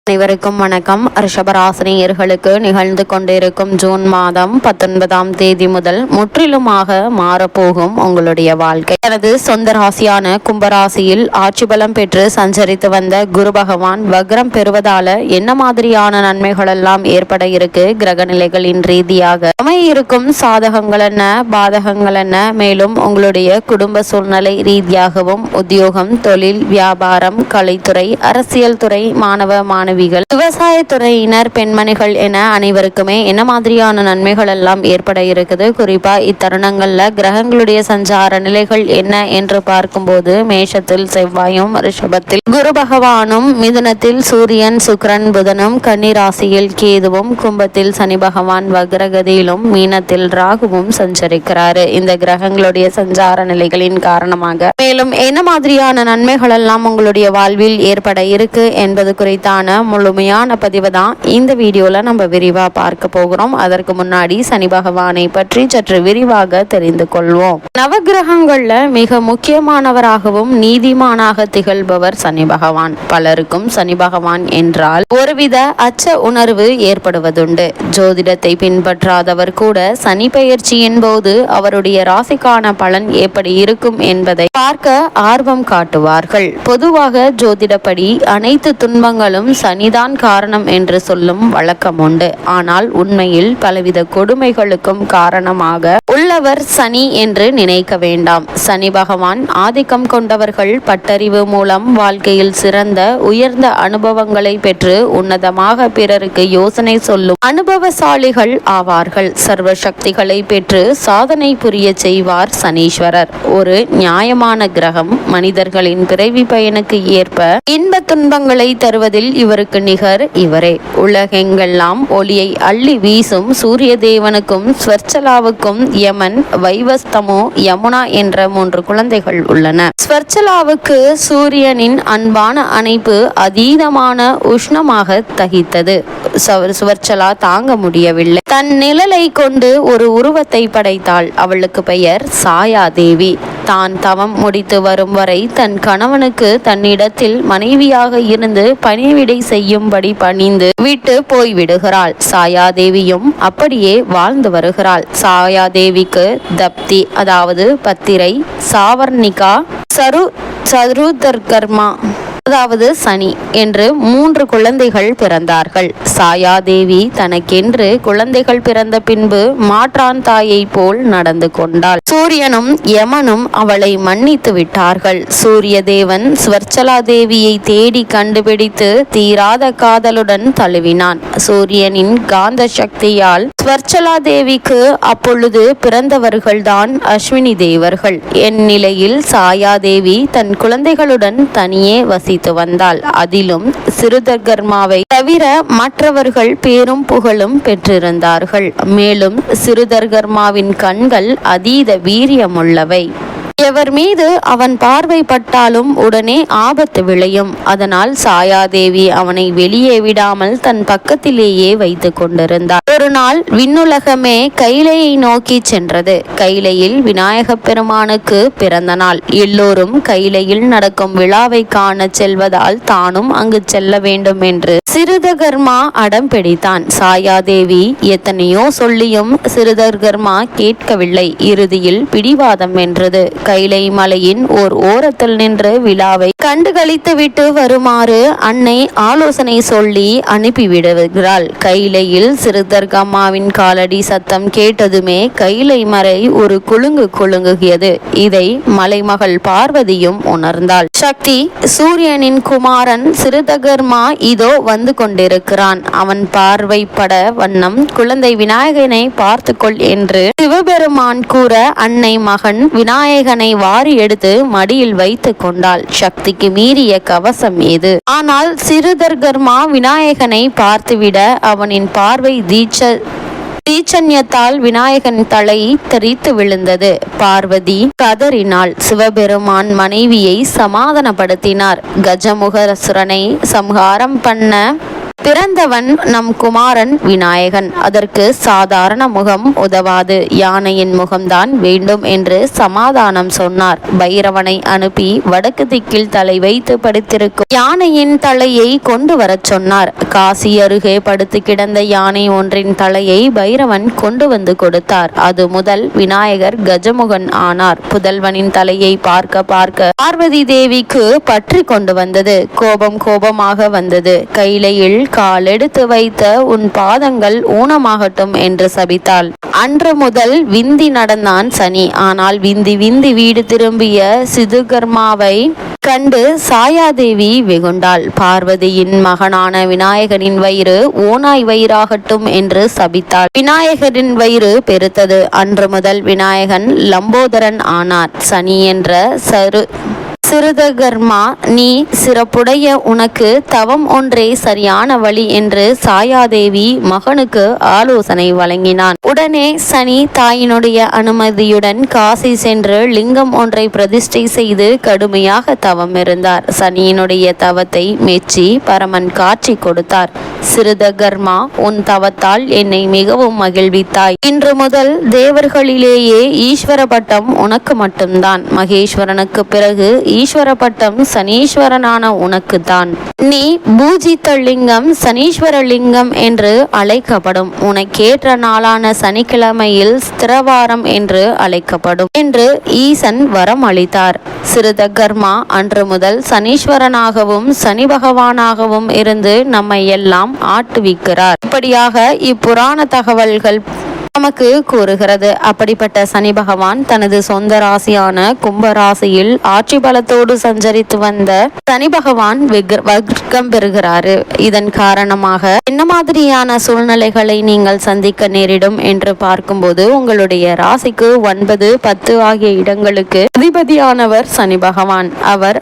அனைவருக்கும் வணக்கம். ரிஷபராசினியர்களுக்கு நிகழ்ந்து கொண்டிருக்கும் ஜூன் மாதம் 19ஆம் தேதி முதல் முற்றிலுமாக மாறப்போகும் உங்களுடைய வாழ்க்கை. தனது சொந்த ராசியான கும்பராசியில் ஆட்சி பலம் பெற்று சஞ்சரித்து வந்த குரு பகவான் வக்ரம் பெறுவதால என்ன மாதிரியான நன்மைகள் எல்லாம் ஏற்பட இருக்கு, கிரக நிலைகளின் ரீதியாக இருக்கும் சாதகங்கள் என்ன, பாதகங்கள் என்ன, மேலும் உங்களுடைய குடும்ப சூழ்நிலை ரீதியாகவும் உத்தியோகம், தொழில், வியாபாரம், கலைத்துறை, அரசியல் துறை, மாணவ மாணவி, விவசாயத்துறையினர், பெண்மணிகள் என அனைவருக்குமே என்ன மாதிரியான நன்மைகள் எல்லாம் ஏற்பட இருக்குது. குறிப்பா இத்தருணங்கள்ல கிரகங்களுடைய சஞ்சார நிலைகள் என்ன என்று பார்க்கும்போது மேஷத்தில் செவ்வாயும், ரிஷபத்தில் குரு பகவானும், மிதுனத்தில் சூரியன், சுக்கிரன், புதனும், கன்னிராசியில் கேதுவும், கும்பத்தில் சனி பகவான் வக்ரகதியிலும், மீனத்தில் ராகுவும் சஞ்சரிக்கிறாரு. இந்த கிரகங்களுடைய சஞ்சார நிலைகளின் காரணமாக மேலும் என்ன மாதிரியான நன்மைகள் எல்லாம் உங்களுடைய வாழ்வில் ஏற்பட இருக்கு என்பது குறித்தான முழுமையான பதிவு தான் இந்த வீடியோல நம்ம விரிவா பார்க்க போகிறோம். அதற்கு முன்னாடி சனி பகவானை பற்றி சற்று விரிவாக தெரிந்து கொள்வோம். நவகிரகங்கள்ல மிக முக்கியமானவராகவும் நீதிமானாக திகழ்பவர் சனி பகவான். பலருக்கும் சனி பகவான் என்றால் ஒருவித அச்ச உணர்வு ஏற்படுவதுண்டு. ஜோதிடத்தை பின்பற்றாதவர் கூட சனி பெயர்ச்சியின் போது அவருடைய ராசிக்கான பலன் எப்படி இருக்கும் என்பதை பார்க்க ஆர்வம் காட்டுவார்கள். பொதுவாக ஜோதிடப்படி அனைத்து துன்பங்களும் சனிதான் காரணம் என்று சொல்லும் வழக்கம் உண்டு. ஆனால் உண்மையில் பலவித கொடுமைகளுக்கும் காரணமாக உள்ளவர் சனி என்று நினைக்க வேண்டாம். சனி பகவான் ஆதிக்கம் கொண்டவர்கள் பட்டறிவு மூலம் வாழ்க்கையில் சிறந்த உயர்ந்த அனுபவங்களை பெற்று உன்னதமாக பிறருக்கு யோசனை சொல்லும் அனுபவசாலிகள் ஆவார்கள். சர்வ சக்திகளை பெற்று சாதனை புரிய செய்வார் சனீஸ்வரர். ஒரு நியாயமான கிரகம். மனிதர்களின் பிறவி பயனுக்கு ஏற்ப இன்ப துன்பங்களை தருவதில் இவருக்கு நிகர் இவரே. உலகெங்கெல்லாம் ஒளியை அள்ளி வீசும் சூரிய தேவனுக்கும் ஸ்வர்ச்சலாவுக்கும் யமன், வைவஸ்தமோ, யமுனா என்ற 3 குழந்தைகள் உள்ளன. ஸ்வர்ச்சலாவுக்கு சூரியனின் அன்பான அணைப்பு அதீதமான உஷ்ணமாக தகித்தது. சுவர்ச்சலா தாங்க முடியவில்லை. தன் நிழலை கொண்டு ஒரு உருவத்தை படைத்தாள். அவளுக்கு பெயர் சாயாதேவி. தான் தவம் முடித்து வரும் வரை தன் கணவனுக்கு தன்னிடத்தில் மனைவியாக இருந்து பணிவிடை செய்யும்படி பணிந்து விட்டு போய்விடுகிறாள். சாயாதேவியும் அப்படியே வாழ்ந்து வருகிறாள். சாயாதேவிக்கு தப்தி, அதாவது பத்திரை, சாவர்ணிகா, சருதர்கர்மா அதாவது சனி என்று 3 குழந்தைகள் பிறந்தார்கள். சாயாதேவி தனக்கென்று குழந்தைகள் பிறந்த பின்பு மாற்றான் தாயை போல் நடந்து கொண்டாள். சூரியனும் யமனும் அவளை மன்னித்து விட்டார்கள். சூரிய தேவன் ஸ்வர்ச்சலா தேவியை தேடி கண்டுபிடித்து தீராத காதலுடன் தழுவினான். சூரியனின் காந்த சக்தியால் ஸ்வர்ச்சலா தேவிக்கு அப்பொழுது பிறந்தவர்கள்தான் அஸ்வினி தேவர்கள். என் நிலையில் சாயாதேவி தன் குழந்தைகளுடன் தனியே வசித்து வந்தாள். அதிலும் சிறுதர்கர்மாவை தவிர மற்றவர்கள் பேரும் புகழும் பெற்றிருந்தார்கள். மேலும் சிறுதர்கர்மாவின் கண்கள் அதீத வீரியமுள்ளவை. எவர் மீது அவன் பார்வைப்பட்டாலும் உடனே ஆபத்து விளையும். அதனால் சாயாதேவி அவனை வெளியே விடாமல் தன் பக்கத்திலேயே வைத்து கொண்டிருந்தார். ஒரு நாள் விண்ணுலகமே கைலையை நோக்கி சென்றது. கைலையில் விநாயக பெருமானுக்கு பிறந்த நாள். எல்லோரும் கைலையில் நடக்கும் விழாவை காண செல்வதால் தானும் அங்கு செல்ல வேண்டும் என்று சிறுதர்கர்மா அடம் பிடித்தான். சாயாதேவி எத்தனையோ சொல்லியும் சிறுதர்கர்மா கேட்கவில்லை. இறுதியில் பிடிவாதம் வென்றது. கைலை மலையின் ஓர் ஓரத்தில் நின்று விழாவை கண்டுகளித்து விட்டு வருமாறு அன்னை ஆலோசனை சொல்லி அனுப்பிவிடுகிறாள். கைலையில் சிறுதர்கம்மாவின் காலடி சத்தம் கேட்டதுமே கைலை மலை ஒரு குலுங்குகியது. இதை மலைமகள் பார்வதியும் உணர்ந்தாள். சக்தி, சூரியனின் குமாரன் சிறுதர்கர்மா இதோ வந்து கொண்டிருக்கிறான். அவன் பார்வைப்பட வண்ணம் குழந்தை விநாயகனை பார்த்துக்கொள் என்று சிவபெருமான் கூற அன்னை மகன் விநாயகனை வாரி எடுத்து மடியில் வைத்து கொண்டாள். சக்திக்கு மீறிய கவசம் இது. ஆனால் சிறுதர்கர்மா விநாயகனை பார்த்துவிட அவனின் பார்வை தீச்சன்யத்தால் விநாயகன் தலை தெரித்து விழுந்தது. பார்வதி கதறினாள். சிவபெருமான் மனைவியை சமாதானப்படுத்தினார். கஜமுகசுரனை சம்ஹாரம் பண்ண பிறந்தவன் நம் குமாரன் விநாயகன். அதற்கு சாதாரண முகம் உதவாது, யானையின் முகம்தான் வேண்டும் என்று சமாதானம் சொன்னார். பைரவனை அனுப்பி வடக்கு திக்கில் தலை வைத்து படுத்திருக்கும் யானையின் தலையை கொண்டு வரச் சொன்னார். காசி அருகே படுத்து கிடந்த யானை ஒன்றின் தலையை பைரவன் கொண்டு வந்து கொடுத்தார். அது முதல் விநாயகர் கஜமுகன் ஆனார். புதல்வனின் தலையை பார்க்க பார்க்க பார்வதி தேவிக்கு பற்றி கொண்டு வந்தது. கோபமாக வந்தது. கையிலையில் கால் எடுத்து வைத்த உன் பாதங்கள் ஊனமாகட்டும் என்று சபித்தாள். அன்று முதல் விந்தி நடந்தான் சனி. ஆனால் விந்தி வீடு திரும்பிய சிதுகர்மாவை கண்டு சாயாதேவி வெகுண்டாள். பார்வதியின் மகனான விநாயகரின் வயிறு ஓனாய் வயிறாகட்டும் என்று சபித்தாள். விநாயகரின் வயிறு பெருத்தது. அன்று முதல் விநாயகன் லம்போதரன் ஆனார். சனி என்ற சிறுதகர்மா, நீ சிறப்புடைய உனக்கு தவம் ஒன்றே சரியான வழி என்று சாயாதேவி மகனுக்கு ஆலோசனை வழங்கினான். உடனே சனி தாயினுடைய அனுமதியுடன் காசி சென்று லிங்கம் ஒன்றை பிரதிஷ்டை செய்து கடுமையாக தவம் இருந்தார். சனியினுடைய தவத்தை மெச்சி பரமன் காட்சி கொடுத்தார். சிறுதகர்மா, உன் தவத்தால் என்னை மிகவும் மகிழ்வித்தாய். இன்று முதல் தேவர்களிலேயே ஈஸ்வர பட்டம் உனக்கு மட்டும்தான். மகேஸ்வரனுக்கு பிறகு ஈஸ்வர பட்டம் சனீஸ்வரனான உனக்கு தான். நீ பூஜித்த லிங்கம் சனீஸ்வர லிங்கம் என்று அழைக்கப்படும். உனக்கேற்ற நாளான சனிக்கிழமையில் ஸ்திரவாரம் என்று அழைக்கப்படும் என்று ஈசன் வரம் அளித்தார். சிறுதகர்மா அன்று முதல் சனீஸ்வரனாகவும் சனி பகவானாகவும் இருந்து நம்மை எல்லாம் ஆட்டுவிக்கிறார். இப்படியாக இப்புராண தகவல்கள் நமக்கு கூறுகிறது. அப்படிப்பட்ட சனி பகவான் தனது சொந்த ராசியான கும்பராசியில் ஆட்சி பலத்தோடு சஞ்சரித்து வந்த சனி பகவான் வர்க்கம் பெறுகிறாரு. இதன் காரணமாக என்ன மாதிரியான சூழ்நிலைகளை நீங்கள் சந்திக்க நேரிடும் என்று பார்க்கும்போது, உங்களுடைய ராசிக்கு 9, 10 ஆகிய இடங்களுக்கு அதிபதியானவர் சனி பகவான். அவர்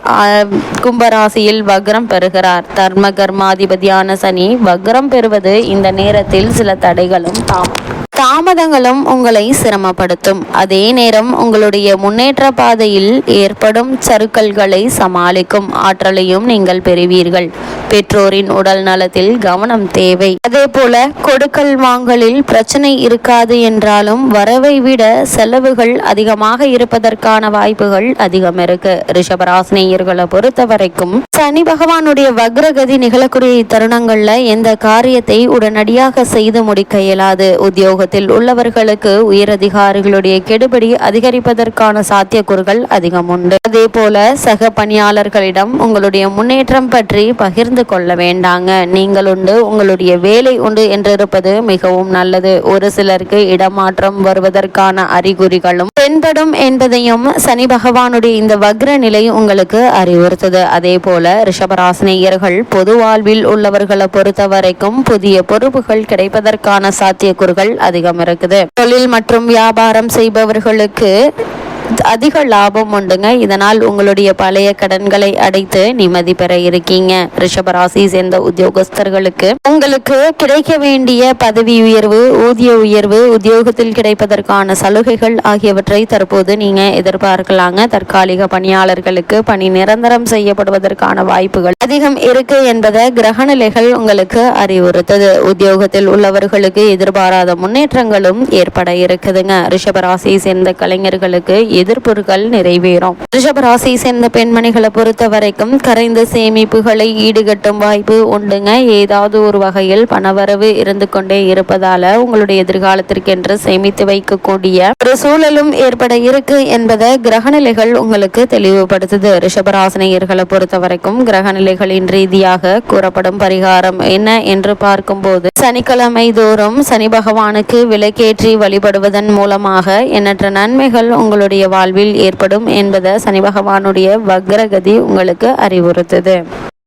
கும்பராசியில் வக்ரம் பெறுகிறார். தர்ம கர்மாதிபதியான சனி வக்ரம் பெறுவது இந்த நேரத்தில் சில தடைகளும் தாமதங்களும் உங்களை சிரமப்படுத்தும். அதே நேரம் உங்களுடைய முன்னேற்ற பாதையில் ஏற்படும் சறுக்கல்களை சமாளிக்கும் ஆற்றலையும் நீங்கள் பெறுவீர்கள். பெற்றோரின் உடல் நலத்தில் கவனம் தேவை. அதே போல கொடுக்கல் வாங்கலில் பிரச்சனை இருக்காது என்றாலும் வரவை விட செலவுகள் அதிகமாக இருப்பதற்கான வாய்ப்புகள் அதிகம் இருக்கு. ரிஷபராசினியர்களை பொறுத்த வரைக்கும் சனி பகவானுடைய வக்ரகதி நிகழக்கூடிய தருணங்கள்ல எந்த காரியத்தை உடனடியாக செய்து முடிக்க இயலாது. உத்தியோகத்தில் உள்ளவர்களுக்கு உயரதிகாரிகளுடைய கெடுபடி அதிகரிப்பதற்கான சாத்தியக்கூறுகள் அதிகம் உண்டு. அதே போல சக பணியாளர்களிடம் உங்களுடைய முன்னேற்றம் பற்றி பகிர்ந்து கொள்ள வேண்டாங்க. நீங்கள் உண்டு, உங்களுடைய வேலை உண்டு என்றிருப்பது மிகவும் நல்லது. ஒரு சிலருக்கு இடமாற்றம் வருவதற்கான அறிகுறிகளும் தென்படும் என்பதையும் சனி பகவானுடைய இந்த வக்ர நிலை உங்களுக்கு அறிவுறுத்தது. அதே போல ரிஷபராசினியர்கள் பொது வாழ்வில் உள்ளவர்களை பொறுத்த வரைக்கும் புதிய பொறுப்புகள் கிடைப்பதற்கான சாத்தியக்கூறுகள் அதிகம் இருக்குது. தொழில் மற்றும் வியாபாரம் செய்பவர்களுக்கு அதிக லாபம் உண்டுங்க. இதனால் உங்களுடைய பழைய கடன்களை அடைத்து நிம்மதி பெற இருக்கீங்க. ரிஷபராசி சேர்ந்த உத்தியோகஸ்தர்களுக்கு உங்களுக்கு கிடைக்க வேண்டிய பதவி உயர்வு, ஊதிய உயர்வு, உத்தியோகத்தில் கிடைப்பதற்கான சலுகைகள் ஆகியவற்றை தற்போது நீங்க எதிர்பார்க்கலாங்க. தற்காலிக பணியாளர்களுக்கு பணி நிரந்தரம் செய்யப்படுவதற்கான வாய்ப்புகள் அதிகம் இருக்கு என்பதை கிரகநிலைகள் உங்களுக்கு அறிவுறுத்தது. உத்தியோகத்தில் உள்ளவர்களுக்கு எதிர்பாராத முன்னேற்றங்களும் ஏற்பட இருக்குதுங்க. ரிஷபராசி சேர்ந்த கலைஞர்களுக்கு எதிர்ப்புகள் நிறைவேறும். ரிஷபராசி சேர்ந்த பெண்மணிகளை பொறுத்த வரைக்கும் கரைந்த சேமிப்புகளை ஈடுகட்டும் வாய்ப்பு உண்டுங்க. ஏதாவது ஒரு வகையில் பணவரவு இருந்து கொண்டே இருப்பதால உங்களுடைய எதிர்காலத்திற்கென்று சேமித்து வைக்கக்கூடிய ஒரு சூழலும் ஏற்பட இருக்கு என்பதை கிரகநிலைகள் உங்களுக்கு தெளிவுபடுத்துது. ரிஷபராசினியர்களை பொறுத்த வரைக்கும் கிரகநிலைகளின் ரீதியாக கூறப்படும் பரிகாரம் என்ன என்று பார்க்கும்போது, சனிக்கிழமை தோறும் சனி பகவானுக்கு விளக்கேற்றி வழிபடுவதன் மூலமாக எண்ணற்ற நன்மைகள் உங்களுடைய வாழ்வில் ஏற்படும் என்பதை சனி பகவானுடைய வக்ரகதி உங்களுக்கு அறிவுறுத்துது.